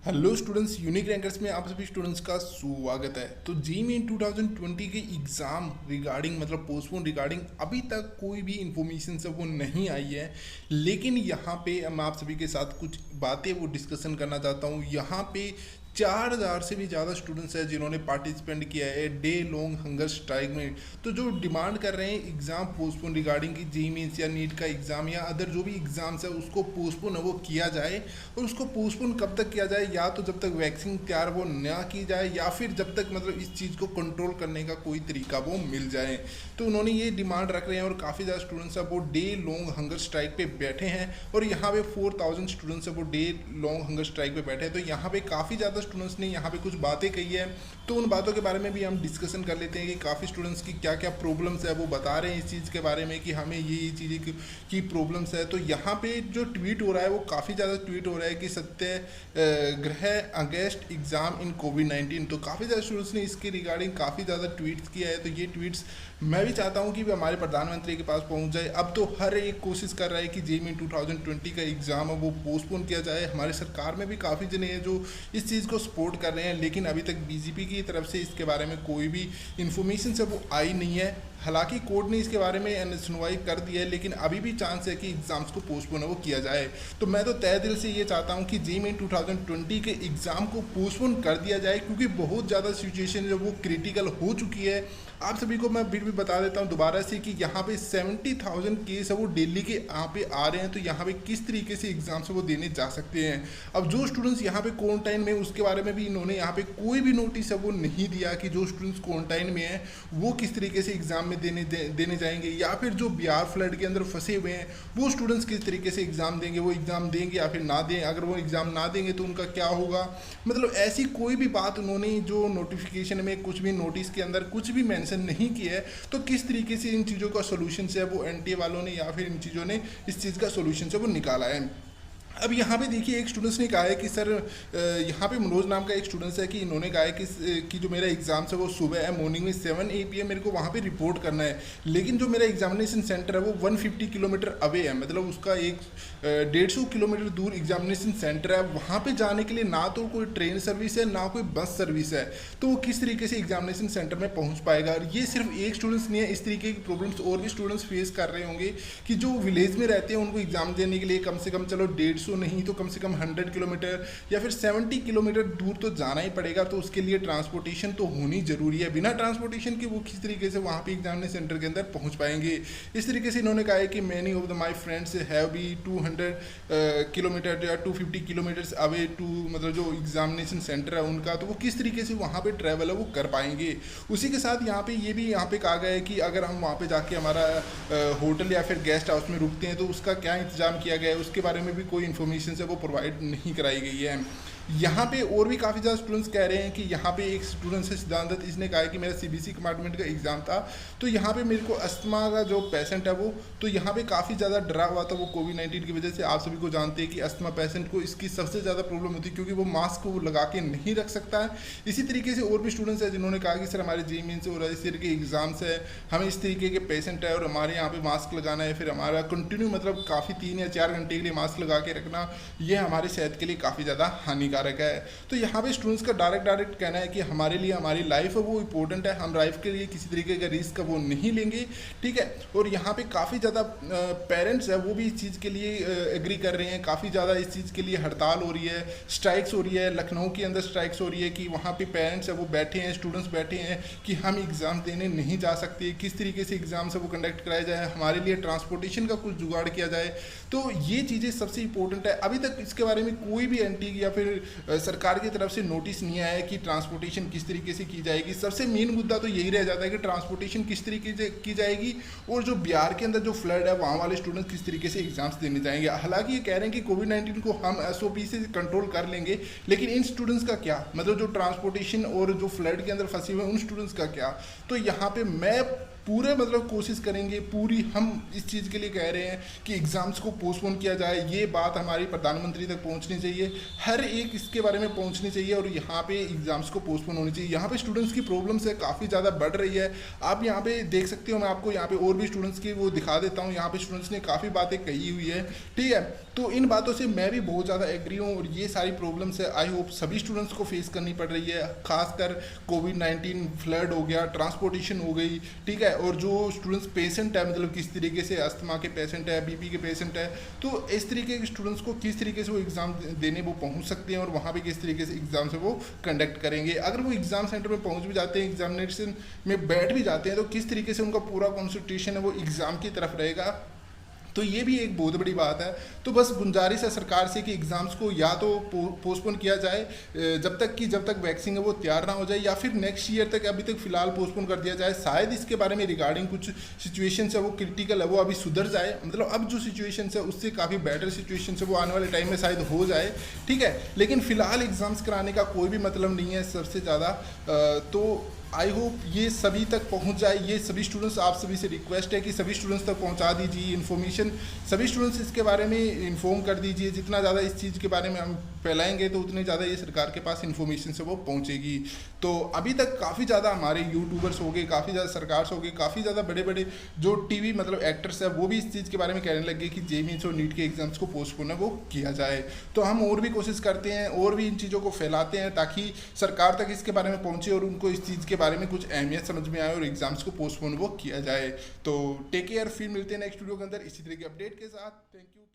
Hello students, unique rankers में आप सभी स्टूडेंट्स का स्वागत है। तो जी मेन 2020 के एग्ज़ाम रिगार्डिंग मतलब पोस्टपोन रिगार्डिंग अभी तक कोई भी इंफॉर्मेशन सब वो नहीं आई है। लेकिन यहाँ पे मैं आप सभी के साथ कुछ बातें वो डिस्कशन करना चाहता हूँ। यहाँ पे 4000 से भी ज़्यादा स्टूडेंट्स हैं जिन्होंने पार्टिसिपेंट किया है डे लॉन्ग हंगर स्ट्राइक में। तो जो डिमांड कर रहे हैं एग्ज़ाम पोस्टपोन रिगार्डिंग की जी मीन्स या नीट का एग्ज़ाम या अदर जो भी एग्ज़ाम्स है उसको पोस्टपोन है वो किया जाए। और उसको पोस्टपोन कब तक किया जाए, या तो जब तक वैक्सीन तैयार वो ना की जाए या फिर जब तक मतलब इस चीज़ को कंट्रोल करने का कोई तरीका वो मिल जाए। तो उन्होंने ये डिमांड रख रहे हैं और काफ़ी ज़्यादा स्टूडेंट्स हैं वो डे लॉन्ग हंगर स्ट्राइक पे बैठे हैं। और यहाँ पे 4000 स्टूडेंट्स हैं वो डे लॉन्ग हंगर स्ट्राइक पे बैठे हैं। तो यहाँ पे काफ़ी ज़्यादा स्टूडेंट्स ने यहाँ पे कुछ बातें कही है। तो उन बातों के बारे में भी हम डिस्कशन कर लेते हैं कि काफ़ी स्टूडेंट्स की क्या क्या प्रॉब्लम्स है वो बता रहे हैं इस चीज़ के बारे में कि हमें ये चीज़ें की प्रॉब्लम्स है। तो यहाँ पे जो ट्वीट हो रहा है वो काफ़ी ज़्यादा ट्वीट हो रहा है कि सत्याग्रह अगेंस्ट एग्जाम इन कोविड-19। तो काफ़ी ज़्यादा स्टूडेंट्स ने इसके रिगार्डिंग काफ़ी ज़्यादा ट्वीट्स किया है। तो ये ट्वीट्स मैं भी चाहता हूँ कि हमारे प्रधानमंत्री के पास पहुँच जाए। अब तो हर एक कोशिश कर रहा है कि जेईई 2020 का एग्ज़ाम है वो पोस्टपोन किया जाए। हमारे सरकार में भी काफ़ी जने हैं जो इस चीज़ को सपोर्ट कर रहे हैं, लेकिन अभी तक बीजेपी की तरफ से इसके बारे में कोई भी इंफॉर्मेशन से वो आई नहीं है। हालांकि कोर्ट ने इसके बारे में सुनवाई कर दी है, लेकिन अभी भी चांस है कि एग्ज़ाम्स को पोस्टपोन वो किया जाए। तो मैं तो तय दिल से ये चाहता हूँ कि जेईई 2020 के एग्ज़ाम को पोस्टपोन कर दिया जाए, क्योंकि बहुत ज़्यादा सिचुएशन जो वो क्रिटिकल हो चुकी है। आप सभी को मैं फिर भी बता देता हूँ दोबारा से कि यहाँ पे 70,000 केस है वो दिल्ली के यहाँ पे आ रहे हैं। तो यहाँ पे किस तरीके से एग्जाम से वो देने जा सकते हैं। अब जो स्टूडेंट्स यहाँ पे क्वारंटाइन में, उसके बारे में भी इन्होंने यहाँ पे कोई भी नोटिस है वो नहीं दिया कि जो स्टूडेंट्स क्वारंटाइन में हैं वो किस तरीके से एग्जाम में देने जाएंगे, या फिर जो बिहार फ्लड के अंदर फंसे हुए हैं वो स्टूडेंट्स किस तरीके से एग्जाम देंगे, वो एग्जाम देंगे या फिर ना दें। अगर वो एग्जाम ना देंगे तो उनका क्या होगा। मतलब ऐसी कोई भी बात उन्होंने जो नोटिफिकेशन में कुछ भी नोटिस के अंदर कुछ भी मेंशन नहीं किया है। तो किस तरीके से इन चीज़ों का सोल्यूशन है वो एनटीए वालों ने या फिर इन चीज़ों ने इस चीज़ का सोल्यूशन है वो निकाला है। अब यहाँ पे देखिए एक स्टूडेंट्स ने कहा है कि सर, यहाँ पे मनोज नाम का एक स्टूडेंट्स है कि इन्होंने कहा है कि जो मेरा एग्ज़ाम है वो सुबह है, मॉर्निंग में 7 AM मेरे को वहाँ पे रिपोर्ट करना है। लेकिन जो मेरा एग्जामिनेशन सेंटर है वो 150 किलोमीटर अवे है, मतलब उसका एक 150 किलोमीटर दूर एग्जामिनेशन सेंटर है। वहाँ पे जाने के लिए ना तो कोई ट्रेन सर्विस है ना कोई बस सर्विस है। तो वो किस तरीके से एग्जामिनेशन सेंटर में पहुँच पाएगा। और ये सिर्फ एक स्टूडेंट्स नहीं है, इस तरीके की प्रॉब्लम्स और भी स्टूडेंट्स फेस कर रहे होंगे कि जो विलेज में रहते हैं उनको एग्जाम देने के लिए कम से कम चलो 150 नहीं तो कम से कम 100 किलोमीटर या फिर 70 किलोमीटर दूर तो जाना ही पड़ेगा। तो उसके लिए ट्रांसपोर्टेशन तो होनी जरूरी है। बिना ट्रांसपोर्टेशन के वो किस तरीके से वहाँ पे एग्जामिनेशन सेंटर के अंदर पहुँच पाएंगे। इस तरीके से इन्होंने कहा है कि many of the my friends have be 200 kilometre या 250 किलोमीटर्स अवे टू, मतलब जो एग्जामिनेशन सेंटर है उनका, तो वो किस तरीके से वहाँ पे ट्रैवल है वो कर पाएंगे। उसी के साथ यहाँ पे ये भी यहाँ पे कहा गया है कि अगर हम वहाँ पे जाके हमारा होटल या फिर गेस्ट हाउस में रुकते हैं तो उसका क्या इंतजाम किया गया है, उसके बारे में भी कोई इन्फॉर्मेशन है वो प्रोवाइड नहीं कराई गई है। यहाँ पे और भी काफ़ी ज़्यादा स्टूडेंट्स कह रहे हैं कि यहाँ पे एक स्टूडेंट है सिद्धांत दत्त, इसने कहा है कि मेरा सीबीएसई कंपार्टमेंट का एग्ज़ाम था तो यहाँ पे मेरे को अस्थमा का जो पेशेंट है वो, तो यहाँ पे काफ़ी ज़्यादा डरा हुआ था वो कोविड-19 की वजह से। आप सभी को जानते हैं कि अस्थमा पेशेंट को इसकी सबसे ज़्यादा प्रॉब्लम होती है क्योंकि वो मास्क को लगा के नहीं रख सकता है। इसी तरीके से और भी स्टूडेंट्स हैं जिन्होंने कहा कि सर हमारे जेईई मेंस और इस तरीके के एग्ज़ाम्स है, हमें इस तरीके के पेशेंट है और हमारे यहाँ पे मास्क लगाना है, फिर हमारा कंटिन्यू मतलब काफ़ी 3 या 4 घंटे के लिए मास्क लगा के रखना, ये हमारे सेहत के लिए काफ़ी ज़्यादा हानिकारक है। तो यहाँ पे स्टूडेंट्स का डायरेक्ट कहना है कि हमारे लिए हमारी लाइफ है वो इम्पोर्टेंट है, हम लाइफ के लिए किसी तरीके का रिस्क वो नहीं लेंगे, ठीक है। और यहाँ पे काफ़ी ज़्यादा पेरेंट्स है वो भी इस चीज़ के लिए एग्री कर रहे हैं। काफ़ी ज़्यादा इस चीज़ के लिए हड़ताल हो रही है, स्ट्राइक्स हो रही है, लखनऊ के अंदर स्ट्राइक्स हो रही है कि वहाँ पे पेरेंट्स है वो बैठे हैं, स्टूडेंट्स बैठे हैं कि हम एग्ज़ाम देने नहीं जा सकते, किस तरीके से एग्ज़ाम से वो कंडक्ट कराया जाए, हमारे लिए ट्रांसपोर्टेशन का कुछ जुगाड़ किया जाए। तो ये चीज़ें सबसे इंपॉर्टेंट है। अभी तक इसके बारे में कोई भी एंटी या फिर सरकार की तरफ से नोटिस नहीं आया है कि ट्रांसपोर्टेशन किस तरीके से की जाएगी। सबसे मेन मुद्दा तो यही रह जाता है कि ट्रांसपोर्टेशन किस तरीके से की जाएगी और जो बिहार के अंदर जो फ्लड है वहाँ वाले स्टूडेंट्स किस तरीके से एग्जाम्स देने जाएंगे। हालांकि ये कह रहे हैं कि कोविड-19 को हम एसओपी से कंट्रोल कर लेंगे, लेकिन इन स्टूडेंट्स का क्या, मतलब जो ट्रांसपोर्टेशन और जो फ्लड के अंदर फंसे हुए हैं उन स्टूडेंट्स का क्या। तो यहाँ पे मैं पूरे मतलब कोशिश करेंगे, पूरी हम इस चीज़ के लिए कह रहे हैं कि एग्ज़ाम्स को पोस्टपोन किया जाए। ये बात हमारी प्रधानमंत्री तक पहुंचनी चाहिए, हर एक इसके बारे में पहुंचनी चाहिए और यहाँ पे एग्ज़ाम्स को पोस्टपोन होनी चाहिए। यहाँ पे स्टूडेंट्स की प्रॉब्लम्स है काफ़ी ज़्यादा बढ़ रही है। आप यहाँ पे देख सकते हो, मैं आपको यहाँ पे और भी स्टूडेंट्स की वो दिखा देता हूँ। यहाँ पे स्टूडेंट्स ने काफ़ी बातें कही हुई है, ठीक है। तो इन बातों से मैं भी बहुत ज़्यादा एग्री हूँ और ये सारी प्रॉब्लम्स है आई होप सभी स्टूडेंट्स को फेस करनी पड़ रही है। खासकर कोविड-19 फ्लड हो गया, ट्रांसपोर्टेशन हो गई, ठीक है। और जो स्टूडेंट्स पेशेंट है, मतलब किस तरीके से अस्थमा के पेशेंट है, बीपी के पेशेंट है, तो इस तरीके के स्टूडेंट्स को किस तरीके से वो एग्ज़ाम देने वो पहुंच सकते हैं और वहाँ पे किस तरीके से एग्ज़ाम से वो कंडक्ट करेंगे। अगर वो एग्ज़ाम सेंटर में पहुंच भी जाते हैं, एग्जामिनेशन में बैठ भी जाते हैं, तो किस तरीके से उनका पूरा कॉन्सेंट्रेशन है वो एग्ज़ाम की तरफ रहेगा। तो ये भी एक बहुत बड़ी बात है। तो बस गुंजारिश है सरकार से कि एग्ज़ाम्स को या तो पोस्टपोन किया जाए जब तक वैक्सीन है वो तैयार ना हो जाए, या फिर नेक्स्ट ईयर तक, अभी तक फिलहाल पोस्टपोन कर दिया जाए। शायद इसके बारे में रिगार्डिंग कुछ सिचुएशंस है वो क्रिटिकल है वो अभी सुधर जाए, मतलब अब जो सिचुएशंस है उससे काफ़ी बेटर सिचुएशंस है वो आने वाले टाइम में शायद हो जाए, ठीक है। लेकिन फिलहाल एग्ज़ाम्स कराने का कोई भी मतलब नहीं है सबसे ज़्यादा। तो आई होप ये सभी तक पहुंच जाए। ये सभी स्टूडेंट्स, आप सभी से रिक्वेस्ट है कि सभी स्टूडेंट्स तक पहुंचा दीजिए इन्फॉर्मेशन, सभी स्टूडेंट्स इसके बारे में इन्फॉर्म कर दीजिए। जितना ज़्यादा इस चीज़ के बारे में हम फैलाएंगे तो उतने ज़्यादा ये सरकार के पास इन्फॉर्मेशन से वो पहुंचेगी। तो अभी तक काफ़ी ज़्यादा हमारे यूट्यूबर्स हो गए, काफ़ी ज़्यादा सरकार हो गए, काफ़ी ज़्यादा बड़े बड़े जो टीवी मतलब एक्टर्स है वो भी इस चीज़ के बारे में कहने लगे कि जे मीन्स और नीट के एग्जाम्स को पोस्टपोन है वो किया जाए। तो हम और भी कोशिश करते हैं और भी इन चीज़ों को फैलाते हैं ताकि सरकार तक इसके बारे में पहुँचे और उनको इस चीज़ के बारे में कुछ अहमियत समझ में आए और एग्जाम्स को पोस्टपोन वो किया जाए। तो टेक केयर, फिर मिलते हैं नेक्स्ट वीडियो के अंदर इसी तरह के अपडेट के साथ। Thank you.